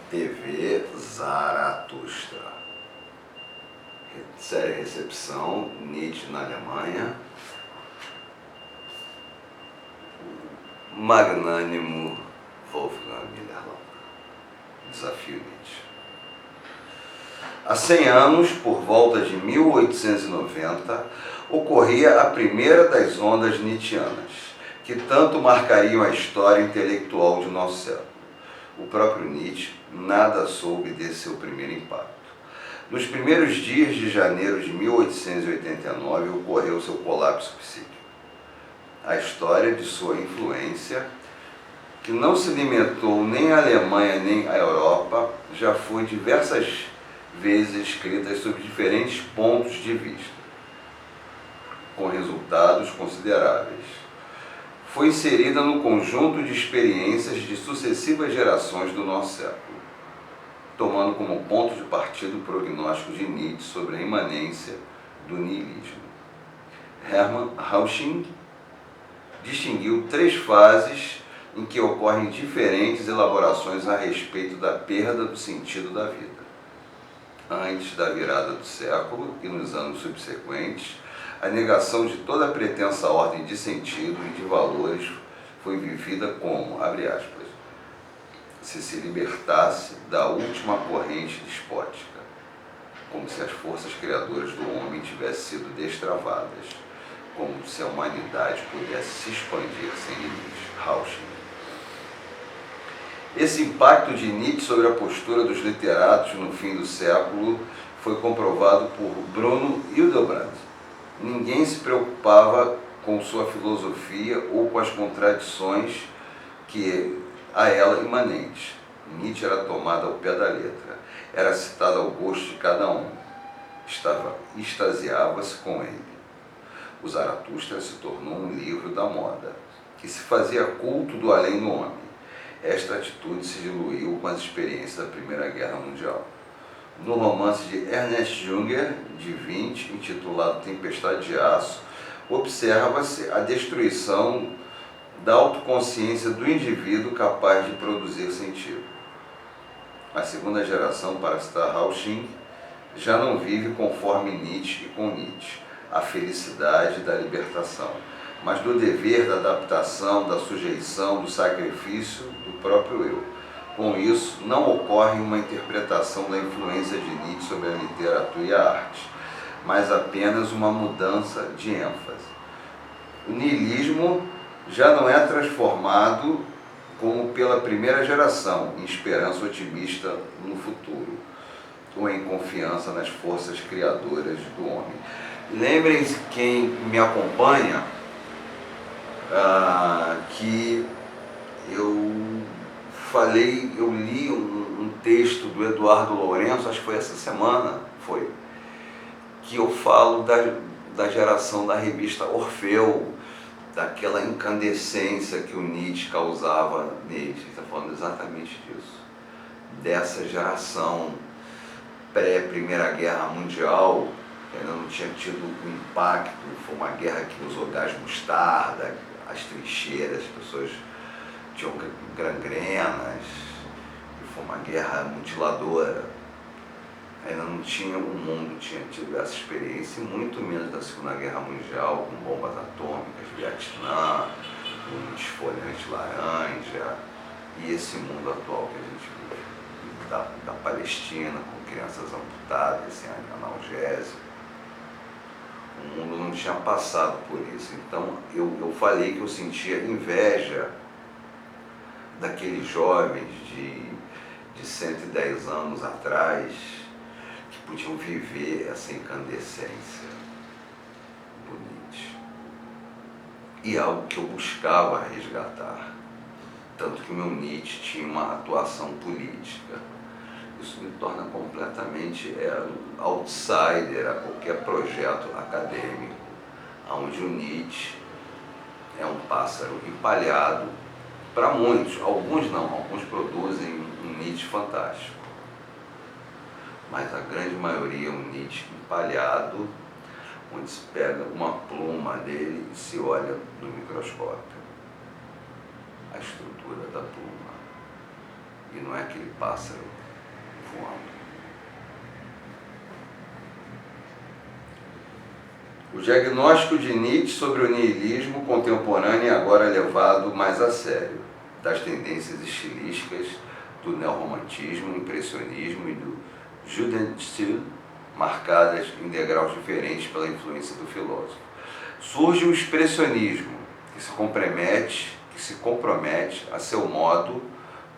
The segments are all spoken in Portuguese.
TV Zaratustra. Série recepção, Nietzsche na Alemanha. Magnânimo Wolfgang Miller-Lampe. Desafio Nietzsche. Há 100 anos, por volta de 1890, ocorria a primeira das ondas nietzschianas, que tanto marcariam a história intelectual de nosso século. O próprio Nietzsche nada soube desse seu primeiro impacto. Nos primeiros dias de janeiro de 1889 ocorreu seu colapso psíquico. A história de sua influência, que não se limitou nem à Alemanha nem à Europa, já foi diversas vezes escrita sob diferentes pontos de vista, com resultados consideráveis. Foi inserida no conjunto de experiências de sucessivas gerações do nosso século, tomando como ponto de partida o prognóstico de Nietzsche sobre a imanência do niilismo. Hermann Hausching distinguiu 3 fases em que ocorrem diferentes elaborações a respeito da perda do sentido da vida. Antes da virada do século e nos anos subsequentes, a negação de toda a pretensa ordem de sentido e de valores foi vivida como, abre aspas, se libertasse da última corrente despótica, como se as forças criadoras do homem tivessem sido destravadas, como se a humanidade pudesse se expandir sem limites. Hausching. Esse impacto de Nietzsche sobre a postura dos literatos no fim do século foi comprovado por Bruno Hildebrand. Ninguém se preocupava com sua filosofia ou com as contradições que a ela imanentes. Nietzsche era tomado ao pé da letra, era citado ao gosto de cada um, extasiava-se com ele. O Zaratustra se tornou um livro da moda, que se fazia culto do além do homem. Esta atitude se diluiu com as experiências da Primeira Guerra Mundial. No romance de Ernest Junger, de 20, intitulado Tempestade de Aço, observa-se a destruição da autoconsciência do indivíduo capaz de produzir sentido. A segunda geração, para citar Hausching, já não vive conforme Nietzsche e com Nietzsche, a felicidade da libertação, mas do dever da adaptação, da sujeição, do sacrifício do próprio eu. Com isso, não ocorre uma interpretação da influência de Nietzsche sobre a literatura e a arte, mas apenas uma mudança de ênfase. O niilismo já não é transformado como pela primeira geração, em esperança otimista no futuro, ou em confiança nas forças criadoras do homem. Lembrem-se, quem me acompanha, que eu li um texto do Eduardo Lourenço, acho que foi essa semana, que eu falo da geração da revista Orfeu, daquela incandescência que o Nietzsche causava neles. Ele está falando exatamente disso, dessa geração pré-Primeira Guerra Mundial, que ainda não tinha tido o impacto, foi uma guerra que usou gás mostarda, as trincheiras, as pessoas tinham gangrenas, e foi uma guerra mutiladora. Ainda não tinha, o mundo tinha tido essa experiência, e muito menos da Segunda Guerra Mundial, com bombas atômicas, Vietnã, um desfolhante laranja, e esse mundo atual que a gente vive, da Palestina, com crianças amputadas, sem analgésico. O mundo não tinha passado por isso. Então eu falei que eu sentia inveja daqueles jovens de 110 anos atrás, que podiam viver essa incandescência do Nietzsche. E algo que eu buscava resgatar. Tanto que o meu Nietzsche tinha uma atuação política. Isso me torna completamente outsider a qualquer projeto acadêmico, onde o Nietzsche é um pássaro empalhado. Para muitos, alguns não, alguns produzem um Nietzsche fantástico, mas a grande maioria é um Nietzsche empalhado, onde se pega uma pluma dele e se olha no microscópio a estrutura da pluma. e não é aquele pássaro voando. O diagnóstico de Nietzsche sobre o niilismo contemporâneo é agora levado mais a sério, das tendências estilísticas do neorromantismo, impressionismo e do Jugendstil, marcadas em degraus diferentes pela influência do filósofo. Surge o expressionismo, que se compromete a seu modo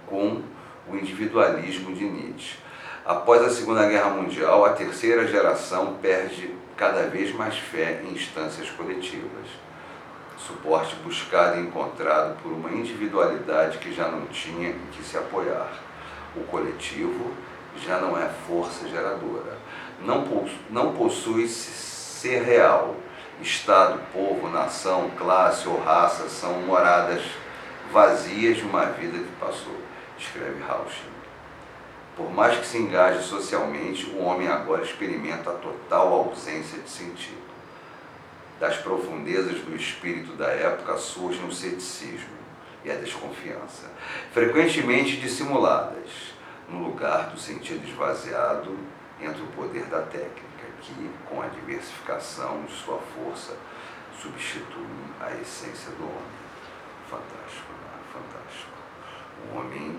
com o individualismo de Nietzsche. Após a Segunda Guerra Mundial, a terceira geração perde cada vez mais fé em instâncias coletivas, suporte buscado e encontrado por uma individualidade que já não tinha em que se apoiar. O coletivo já não é força geradora, não possui ser real. Estado, povo, nação, classe ou raça são moradas vazias de uma vida que passou, escreve Rauschning. Por mais que se engaje socialmente, o homem agora experimenta a total ausência de sentido. Das profundezas do espírito da época surgem o ceticismo e a desconfiança, frequentemente dissimuladas, no lugar do sentido esvaziado entre o poder da técnica, que, com a diversificação de sua força, substitui a essência do homem. Fantástico, né? Fantástico. O homem,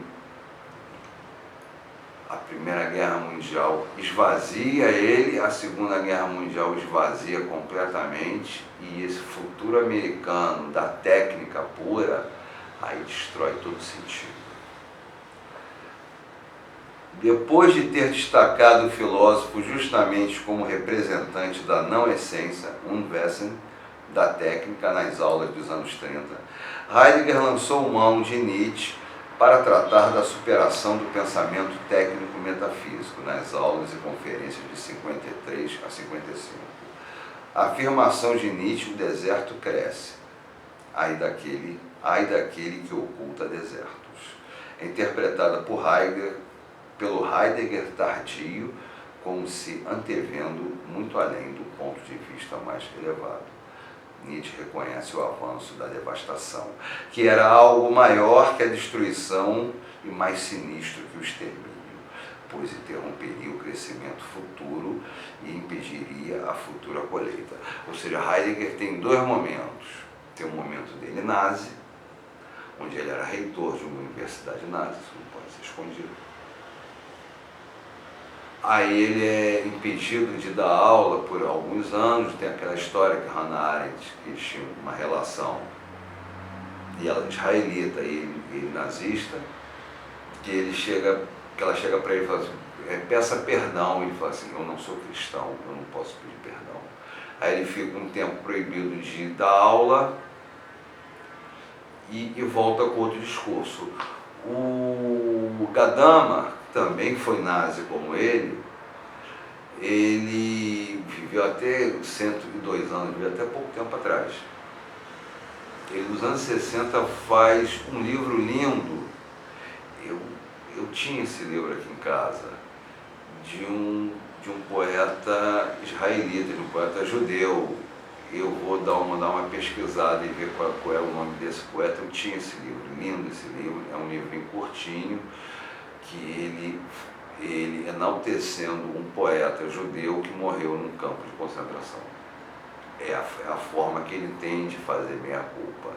a Primeira Guerra Mundial esvazia ele, a Segunda Guerra Mundial esvazia completamente, e esse futuro americano da técnica pura, aí destrói todo sentido. Depois de ter destacado o filósofo justamente como representante da não-essência, Unwesen, da técnica nas aulas dos anos 30, Heidegger lançou mão de Nietzsche para tratar da superação do pensamento técnico-metafísico nas aulas e conferências de 53 a 55. A afirmação de Nietzsche: o deserto cresce, ai daquele que oculta desertos, é interpretada pelo Heidegger tardio, como se antevendo muito além do ponto de vista mais elevado. Nietzsche reconhece o avanço da devastação, que era algo maior que a destruição e mais sinistro que o extermínio, pois interromperia o crescimento futuro e impediria a futura colheita. Ou seja, Heidegger tem dois momentos. Tem um momento dele nazi, onde ele era reitor de uma universidade nazi, isso não pode ser escondido. Aí ele é impedido de dar aula por alguns anos. Tem aquela história que Hannah Arendt, que tinha uma relação, e ela israelita e ele nazista, que ela chega para ele e fala assim, peça perdão. Ele fala assim, eu não sou cristão, eu não posso pedir perdão. Aí ele fica um tempo proibido de dar aula e volta com outro discurso. O Gadamer também foi nazi como ele viveu até 102 anos, viveu até pouco tempo atrás. Ele, nos anos 60, faz um livro lindo. Eu tinha esse livro aqui em casa, de um poeta israelita, de um poeta judeu. Eu vou dar uma pesquisada e ver qual é o nome desse poeta. Eu tinha esse livro, lindo esse livro, é um livro bem curtinho, que ele enaltecendo um poeta judeu que morreu num campo de concentração. É a forma que ele tem de fazer meia-culpa.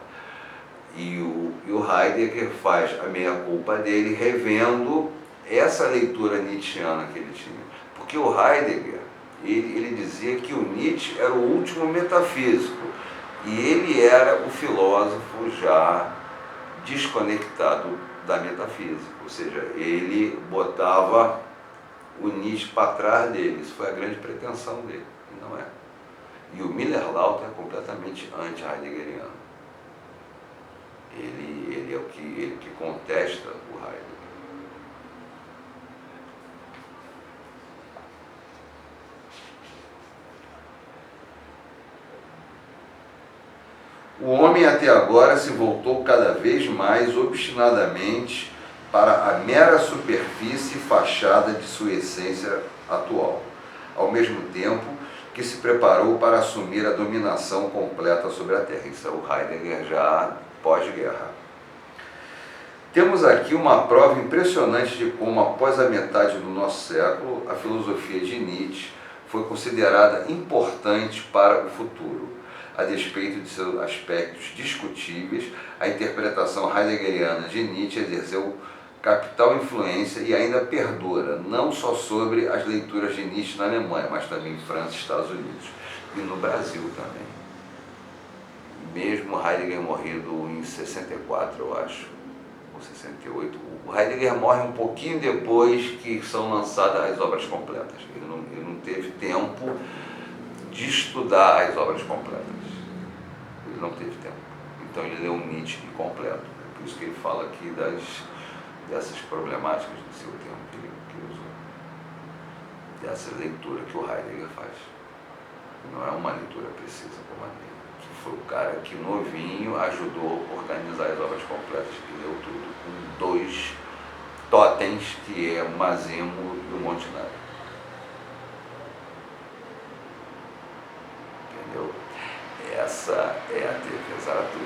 E o Heidegger faz a meia-culpa dele revendo essa leitura nietzschiana que ele tinha. Porque o Heidegger, ele dizia que o Nietzsche era o último metafísico, e ele era o filósofo já desconectado da metafísica, ou seja, ele botava o Nietzsche para trás dele. Isso foi a grande pretensão dele, e não é. E o Miller-Lauter é completamente anti-heideggeriano. Ele é ele que contesta o Heidegger. O homem até agora se voltou cada vez mais obstinadamente para a mera superfície e fachada de sua essência atual, ao mesmo tempo que se preparou para assumir a dominação completa sobre a Terra. Isso é o Heidegger já pós-guerra. Temos aqui uma prova impressionante de como, após a metade do nosso século, a filosofia de Nietzsche foi considerada importante para o futuro. A despeito de seus aspectos discutíveis, a interpretação heideggeriana de Nietzsche exerceu capital influência e ainda perdura, não só sobre as leituras de Nietzsche na Alemanha, mas também em França, Estados Unidos e no Brasil também. Mesmo Heidegger morrido em 64, eu acho, ou 68, o Heidegger morre um pouquinho depois que são lançadas as obras completas. Ele não teve tempo de estudar as obras completas. Ele não teve tempo. Então ele leu um Nietzsche completo. É por isso que ele fala aqui dessas problemáticas do seu tempo que ele usou. Dessa leitura que o Heidegger faz. Não é uma leitura precisa como a dele. Que foi o cara que novinho ajudou a organizar as obras completas, que leu tudo com 2 totens, que é o Mazemo e o Montinari. Entendeu? Essa é a defesa Zaratustra.